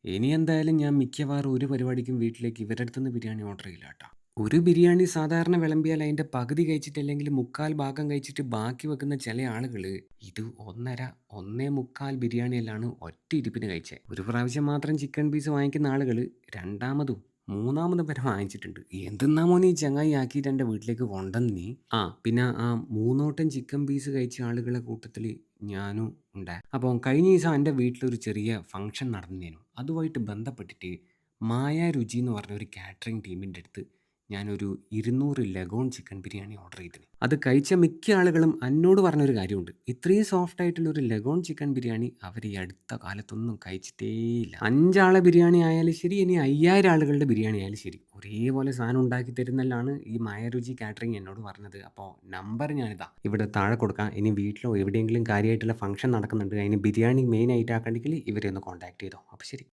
ഇനി എന്തായാലും ഞാൻ മിക്കവാറും ഒരു പരിപാടിക്കും വീട്ടിലേക്ക് ഇവരുടെ അടുത്തുനിന്ന് ബിരിയാണി ഓർഡർ ചെയ്യില്ല കേട്ടോ. ഒരു ബിരിയാണി സാധാരണ വിളമ്പിയാൽ അതിന്റെ പകുതി കഴിച്ചിട്ട് അല്ലെങ്കിൽ 1/4 ഭാഗം കഴിച്ചിട്ട് ബാക്കി വെക്കുന്ന ചില ആളുകള് ഇത് 1.5, 1.25 ബിരിയാണിയെല്ലാണ് ഒറ്റ ഇരിപ്പിന് കഴിച്ചേ. ഒരു പ്രാവശ്യം മാത്രം ചിക്കൻ പീസ് വാങ്ങിക്കുന്ന ആളുകള് രണ്ടാമതും മൂന്നാമതും വരെ വാങ്ങിച്ചിട്ടുണ്ട്. എന്തെന്നാ മോനെ ഈ ചങ്ങായി ആക്കിയിട്ട് എൻ്റെ വീട്ടിലേക്ക് കൊണ്ടുവന്ന് നീ? പിന്നെ ആ 3 വട്ടം ചിക്കൻ പീസ് കഴിച്ച ആളുകളെ കൂട്ടത്തില് ഞാനും ഉണ്ട്. അപ്പോൾ കഴിഞ്ഞ ദിവസം എൻ്റെ വീട്ടിലൊരു ചെറിയ ഫംഗ്ഷൻ നടന്നേനു. അതുമായിട്ട് ബന്ധപ്പെട്ടിട്ട് മായ രുചി എന്ന് പറഞ്ഞ ഒരു കാറ്ററിംഗ് ടീമിൻ്റെ അടുത്ത് ഞാനൊരു 200 ലഗോൺ ചിക്കൻ ബിരിയാണി ഓർഡർ ചെയ്തിന്. അത് കഴിച്ച മിക്ക ആളുകളും എന്നോട് പറഞ്ഞൊരു കാര്യമുണ്ട്. ഇത്രയും സോഫ്റ്റ് ആയിട്ടുള്ള ഒരു ലഗോൺ ചിക്കൻ ബിരിയാണി അവർ ഈ അടുത്ത കാലത്തൊന്നും കഴിച്ചിട്ടേയില്ല. 5 ആളെ ബിരിയാണി ആയാലും ശരി, ഇനി 5000 ആളുകളുടെ ബിരിയാണി ആയാലും ശരി, ഒരേപോലെ സാധനം ഉണ്ടാക്കി തരുന്നല്ലാണ് ഈ മായ രുചി കാറ്ററിംഗ് എന്നോട് പറഞ്ഞത്. അപ്പോൾ നമ്പർ ഞാനിതാ ഇവിടെ താഴെ കൊടുക്കാം. ഇനി വീട്ടിലോ എവിടെയെങ്കിലും കാര്യമായിട്ടുള്ള ഫംഗ്ഷൻ നടക്കുന്നുണ്ട്, അതിന് ബിരിയാണി മെയിൻ ആയിട്ട് ആക്കണമെങ്കിൽ ഇവരെ ഒന്ന് കോൺടാക്ട് ചെയ്തോ. അപ്പോൾ ശരി.